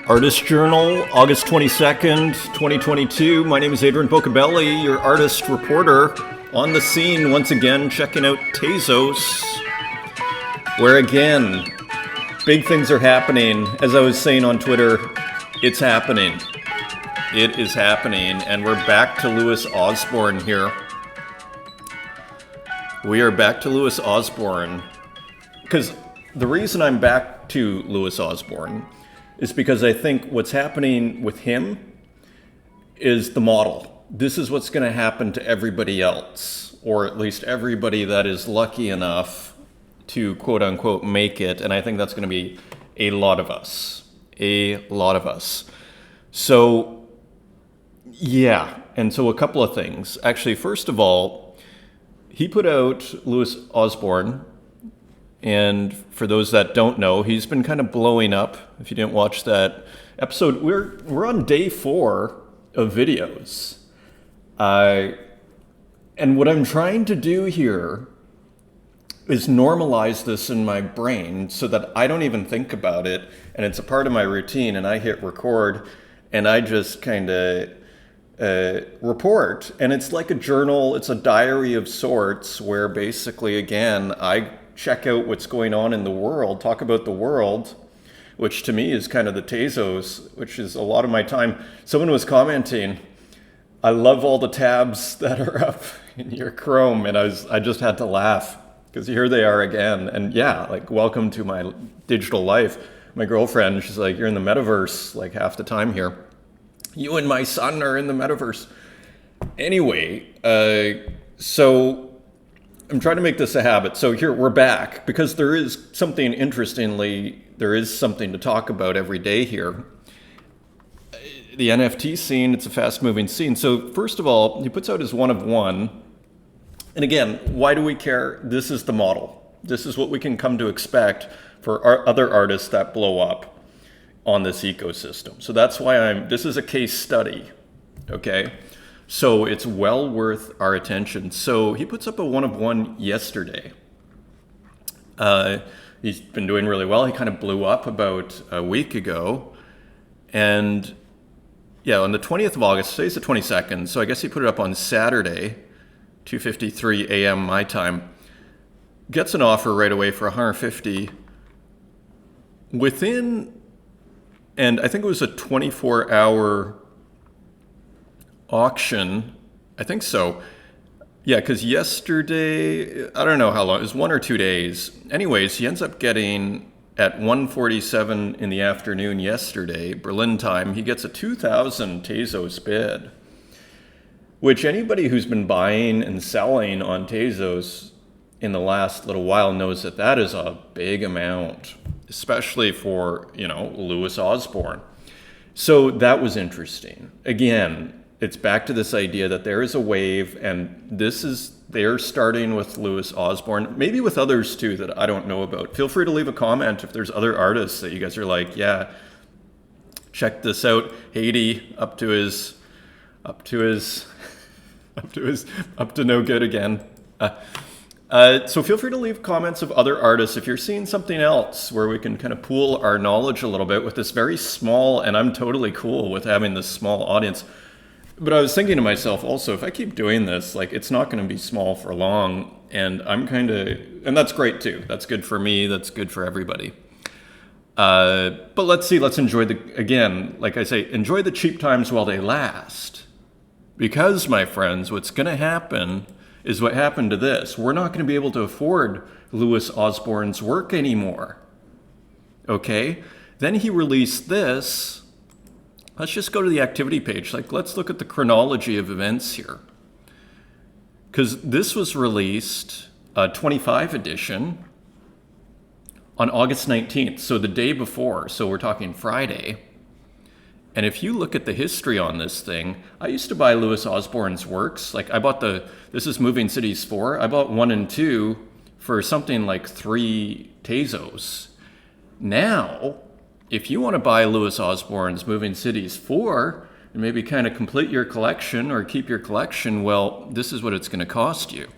Artist Journal, August 22nd, 2022. My name is Adrian Pocobelli, your artist reporter on the scene once again, checking out Tezos, where again, big things are happening. As I was saying on Twitter, it's happening. It is happening, and we're back to Louis Osborne here. We are back to Louis Osborne, because the reason I'm back to Louis Osborne is because I think what's happening with him is the model. This is what's going to happen to everybody else, or at least everybody that is lucky enough to quote unquote make it. And I think that's going to be a lot of us. A lot of us. So, yeah. And so a couple of things. Actually, first of all, he put out Louis Osborne. And for those that don't know, he's been kind of blowing up. If you didn't watch that episode, we're on day 4 of videos. And what I'm trying to do here is normalize this in my brain so that I don't even think about it. And it's a part of my routine, and I hit record and I just kind of report. And it's like a journal, it's a diary of sorts where basically, again, I check out what's going on in the world, talk about the world, which to me is kind of the Tezos, which is a lot of my time. Someone was commenting, I love all the tabs that are up in your Chrome, and I just had to laugh because here they are again. And yeah, like, welcome to my digital life. My girlfriend, she's like, you're in the metaverse like half the time here. You and my son are in the metaverse. Anyway, so I'm trying to make this a habit. So here we're back because there is something to talk about every day here. The NFT scene, it's a fast moving scene. So first of all, he puts out his one of one. And again, why do we care? This is the model. This is what we can come to expect for our other artists that blow up on this ecosystem. So that's why this is a case study, okay? So it's well worth our attention. So he puts up a one of one yesterday. He's been doing really well. He kind of blew up about a week ago. And yeah, on the 20th of August, today's the 22nd. So I guess he put it up on Saturday, 2:53 a.m. my time. Gets an offer right away for 150 and I think it was a 24-hour auction. I think so. Yeah, because yesterday, I don't know how long, it was 1 or 2 days. Anyways, he ends up getting at 1:47 in the afternoon yesterday, Berlin time, he gets a 2,000 Tezos bid, which anybody who's been buying and selling on Tezos in the last little while knows that that is a big amount, especially for, Louis Osborne. So that was interesting. Again, it's back to this idea that there is a wave, and they're starting with Louis Osborne, maybe with others too that I don't know about. Feel free to leave a comment if there's other artists that you guys are like, yeah, check this out. Haiti up to no good again. So feel free to leave comments of other artists if you're seeing something else where we can kind of pool our knowledge a little bit with this very small, and I'm totally cool with having this small audience. But I was thinking to myself also, if I keep doing this, like, it's not going to be small for long, and and that's great too. That's good for me. That's good for everybody. But let's enjoy again, like I say, enjoy the cheap times while they last. Because, my friends, what's going to happen is what happened to this. We're not going to be able to afford Louis Osborne's work anymore. Okay? Then he released this. Let's just go to the activity page. Let's look at the chronology of events here. Because this was released, 25 edition, on August 19th, so the day before. So we're talking Friday. And if you look at the history on this thing, I used to buy Louis Osborne's works. Like, I bought this is Moving Cities 4. I bought 1 and 2 for something like 3 Tezos. Now, if you want to buy Louis Osborne's Moving Cities 4 and maybe kind of complete your collection or keep your collection, well, this is what it's going to cost you.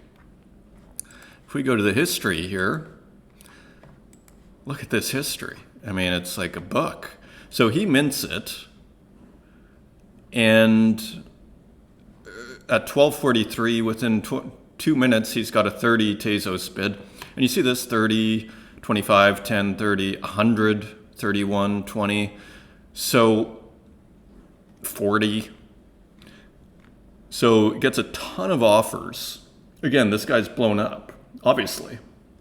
If we go to the history here, look at this history. I mean, it's like a book. So he mints it, and at 12:43, within 2 minutes, he's got a 30 Tezos bid. And you see this 30, 25, 10, 30, 100, 31, 20. So 40. So it gets a ton of offers. Again, this guy's blown up, obviously,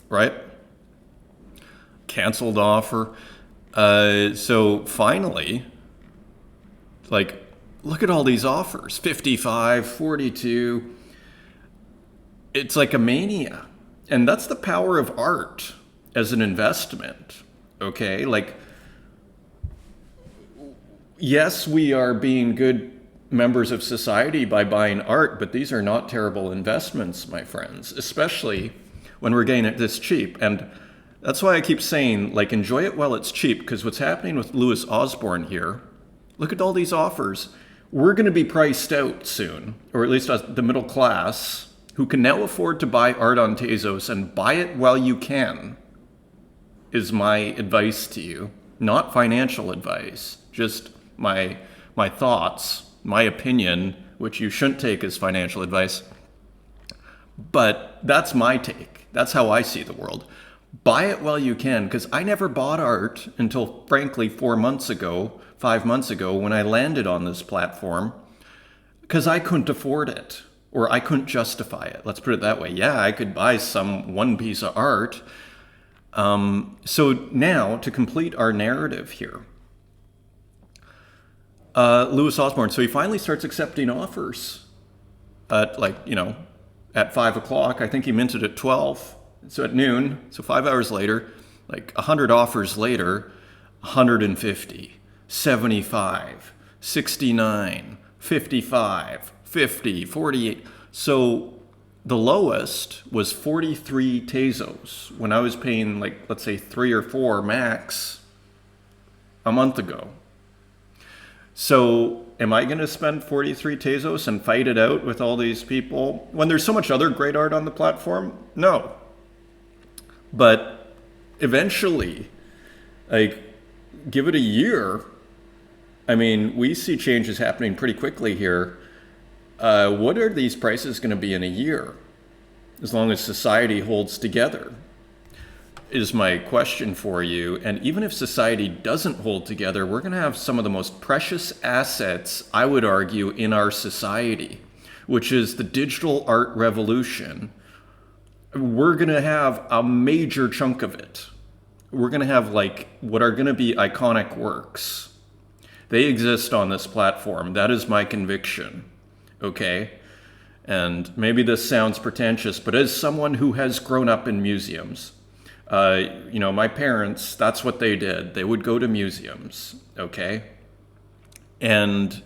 right? Canceled offer. So finally, like, look at all these offers, 55, 42. It's like a mania. And that's the power of art as an investment, okay? Like, yes, we are being good members of society by buying art, but these are not terrible investments, my friends, especially when we're getting it this cheap. And that's why I keep saying, like, enjoy it while it's cheap, because what's happening with Louis Osborne here, look at all these offers. We're going to be priced out soon, or at least the middle class, who can now afford to buy art on Tezos, and buy it while you can, is my advice to you. Not financial advice, just my thoughts, my opinion, which you shouldn't take as financial advice. But that's my take. That's how I see the world. Buy it while you can, because I never bought art until, frankly, 5 months ago, when I landed on this platform, because I couldn't afford it, or I couldn't justify it. Let's put it that way. Yeah, I could buy one piece of art. So now, to complete our narrative here, Louis Osborne, so he finally starts accepting offers at, at 5 o'clock. I think he minted at 12. So at noon, so 5 hours later, like 100 offers later, 150, 75, 69, 55, 50, 48. So the lowest was 43 Tezos when I was paying, like, let's say 3 or 4 max a month ago. So am I going to spend 43 Tezos and fight it out with all these people when there's so much other great art on the platform? No. But eventually, like, give it a year. I mean, we see changes happening pretty quickly here. What are these prices going to be in a year? As long as society holds together, is my question for you. And even if society doesn't hold together, we're going to have some of the most precious assets, I would argue, in our society, which is the digital art revolution. We're going to have a major chunk of it. We're going to have, like, what are going to be iconic works. They exist on this platform. That is my conviction. Okay? And maybe this sounds pretentious, but as someone who has grown up in museums, my parents, that's what they did. They would go to museums. Okay? And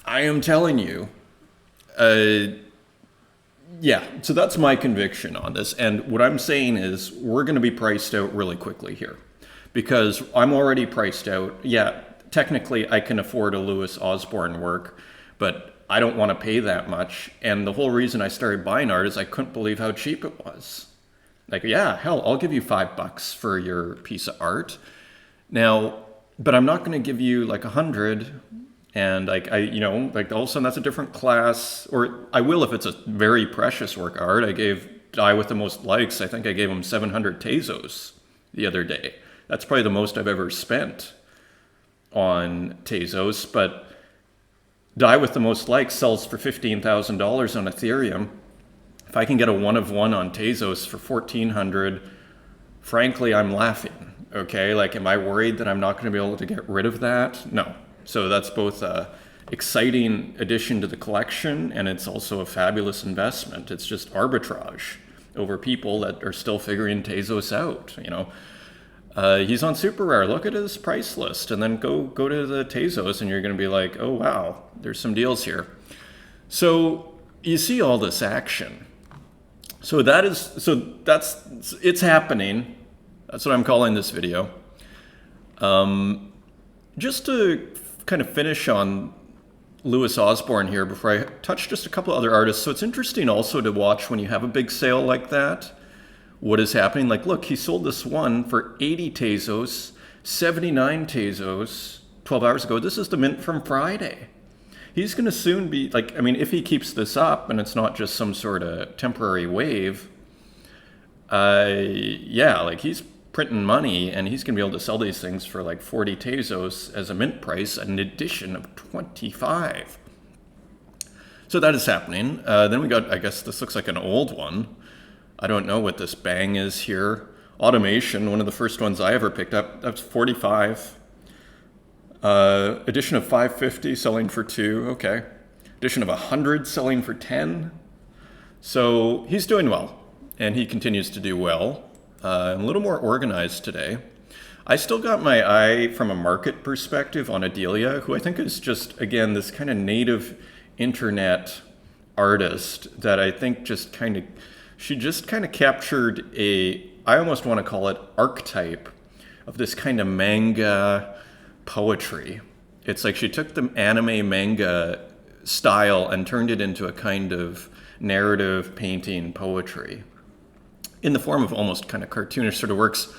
I am telling you, yeah, so that's my conviction on this. And what I'm saying is we're going to be priced out really quickly here, because I'm already priced out. Yeah, technically I can afford a Louis Osborne work, but I don't want to pay that much. And the whole reason I started buying art is I couldn't believe how cheap it was. Like, yeah, hell, I'll give you $5 for your piece of art. Now, but I'm not going to give you like 100. And like, all of a sudden that's a different class, or I will if it's a very precious work of art. I gave Guy with the most likes, I think I gave him 700 Tezos the other day. That's probably the most I've ever spent on Tezos, but Die with the most likes sells for $15,000 on Ethereum. If I can get a one of one on Tezos for 1,400, frankly, I'm laughing. Okay, like, am I worried that I'm not going to be able to get rid of that? No. So that's both a exciting addition to the collection, and it's also a fabulous investment. It's just arbitrage over people that are still figuring Tezos out. He's on super rare. Look at his price list, and then go to the Tezos, and you're going to be like, oh wow, there's some deals here. So you see all this action. So it's happening. That's what I'm calling this video. Just to kind of finish on Louis Osborne here before I touch just a couple other artists. So it's interesting also to watch when you have a big sale like that, what is happening. Like, look, he sold this one for 80 Tezos. 79 Tezos 12 hours ago. This is the mint from Friday. He's going to soon be, like, I mean, if he keeps this up and it's not just some sort of temporary wave, yeah, like he's printing money and he's going to be able to sell these things for like 40 Tezos as a mint price, an addition of 25. So that is happening. Then we got, I guess this looks like an old one. I don't know what this bang is here. Automation, one of the first ones I ever picked up, that's 45. Edition of 550 selling for 2, okay. Edition of 100 selling for 10. So he's doing well, and he continues to do well. I'm a little more organized today. I still got my eye from a market perspective on Adelia, who I think is just, again, this kind of native internet artist that I think just kind of, she just kind of captured I almost want to call it archetype of this kind of manga poetry. It's like she took the anime manga style and turned it into a kind of narrative painting poetry in the form of almost kind of cartoonish sort of works.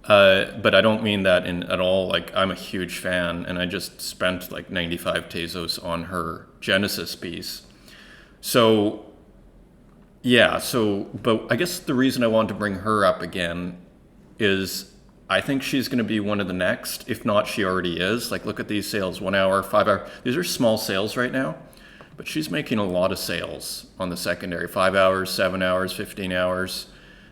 But I don't mean that at all. Like, I'm a huge fan, and I just spent like 95 Tezos on her Genesis piece. So, yeah, but I guess the reason I want to bring her up again is I think she's going to be one of the next. If not, she already is. Like, look at these sales, 1 hour, 5 hour. These are small sales right now, but she's making a lot of sales on the secondary, 5 hours, 7 hours, 15 hours,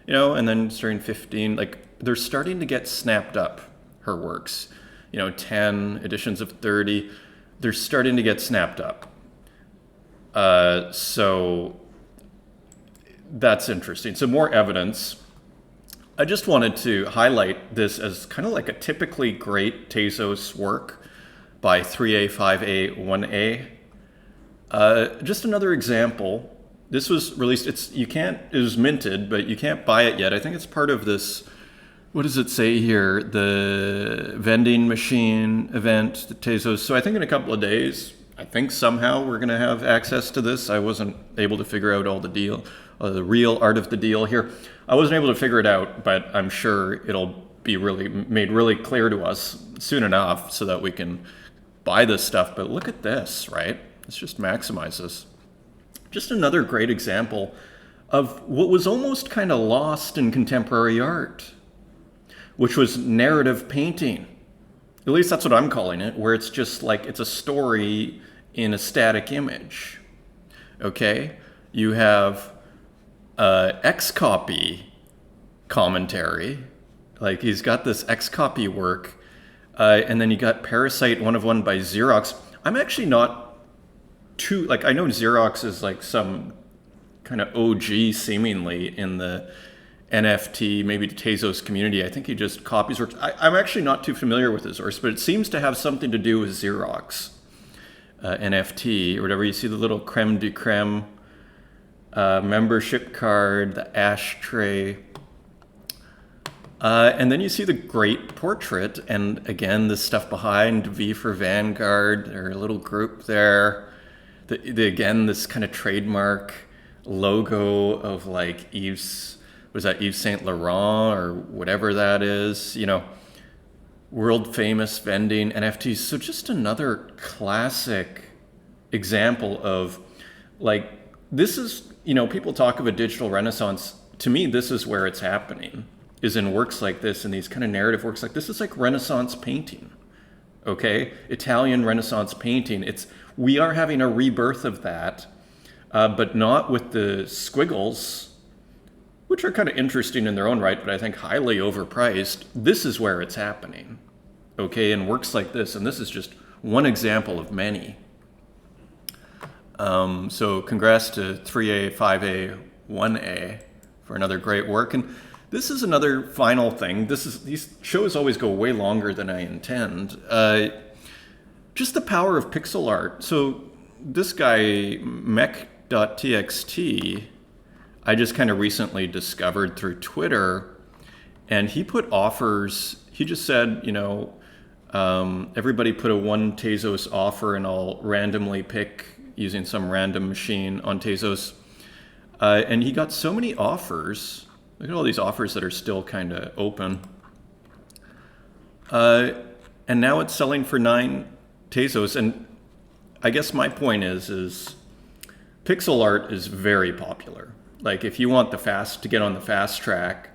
and then during 15, like, they're starting to get snapped up, her works. 10 editions of 30, they're starting to get snapped up. So that's interesting. So more evidence. I just wanted to highlight this as kind of like a typically great Tezos work by 3A, 5A, 1A. Just another example. This was released, it was minted, but you can't buy it yet. I think it's part of this, what does it say here? The vending machine event, the Tezos. So I think in a couple of days, I think somehow we're going to have access to this. I wasn't able to figure out all the real art of the deal here. I wasn't able to figure it out, but I'm sure it'll be made really clear to us soon enough so that we can buy this stuff. But look at this, right? Let's just maximize this. Just another great example of what was almost kind of lost in contemporary art, which was narrative painting. At least that's what I'm calling it, where it's just like it's a story in a static image. Okay? You have X-copy commentary. Like, he's got this X-copy work, and then you got Parasite 1 by Xerox. I'm actually not too, like, I know Xerox is like some kind of OG seemingly in the NFT, maybe the Tezos community. I think he just copies works. I'm actually not too familiar with his works, but it seems to have something to do with Xerox NFT or whatever. You see the little creme de creme membership card, the ashtray. And then you see the great portrait, and again, this stuff behind, V for Vanguard, their little group there. Again, this kind of trademark logo of like Yves Saint Laurent or whatever that is, world famous vending NFTs. So just another classic example of, like, this is, people talk of a digital renaissance. To me, this is where it's happening, is in works like this, and these kind of narrative works like this. Is like Renaissance painting, okay? Italian Renaissance painting. We are having a rebirth of that, but not with the squiggles, which are kind of interesting in their own right, but I think highly overpriced. This is where it's happening, okay? And works like this, and this is just one example of many. So congrats to 3A, 5A, 1A for another great work. And this is another final thing. These shows always go way longer than I intend. Just the power of pixel art. So this guy, mech.txt, I just kind of recently discovered through Twitter, and he put offers. He just said, everybody put a 1 Tezos offer, and I'll randomly pick using some random machine on Tezos. And he got so many offers. Look at all these offers that are still kind of open. And now it's selling for 9 Tezos. And I guess my point is pixel art is very popular. Like if you want to get on the fast track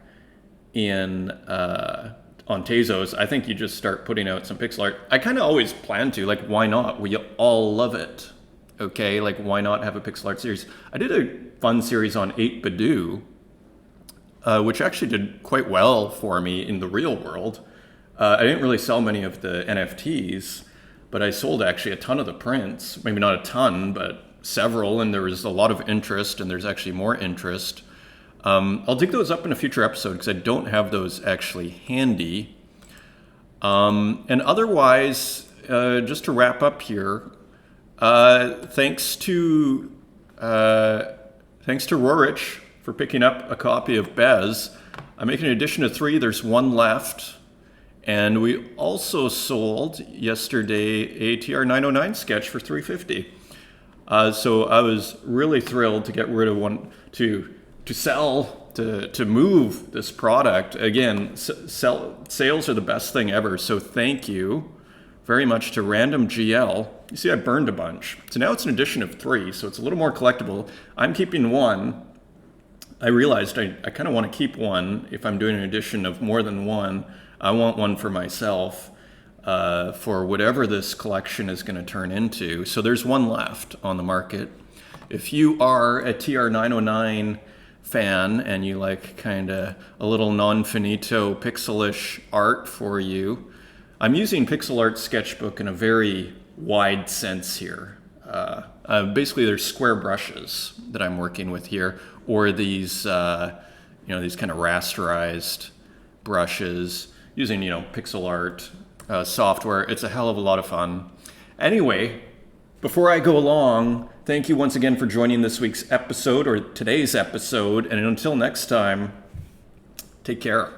on Tezos, I think you just start putting out some pixel art. I kind of always plan to, like, why not? We all love it. Okay, like why not have a pixel art series? I did a fun series on 8Badoo, which actually did quite well for me in the real world. I didn't really sell many of the NFTs, but I sold actually a ton of the prints. Maybe not a ton, but several, and there was a lot of interest, and there's actually more interest. I'll dig those up in a future episode because I don't have those actually handy. And otherwise, just to wrap up here, thanks to Rorich for picking up a copy of Bez. I'm making an edition of 3. There's 1 left. And we also sold yesterday a TR-909 sketch for $350. So I was really thrilled to get rid of one, to sell, to move this product. Again, sales are the best thing ever. So thank you very much to Random GL. You see, I burned a bunch. So now it's an edition of 3, so it's a little more collectible. I'm keeping 1. I realized I kind of want to keep 1 if I'm doing an edition of more than 1. I want 1 for myself for whatever this collection is going to turn into. So there's 1 left on the market. If you are a TR-909 fan and you like kind of a little non-finito pixelish art for you, I'm using Pixel Art Sketchbook in a very wide sense here. Basically, there's square brushes that I'm working with here, or these, these kind of rasterized brushes using, pixel art software. It's a hell of a lot of fun. Anyway, before I go along, thank you once again for joining this week's episode or today's episode. And until next time, take care.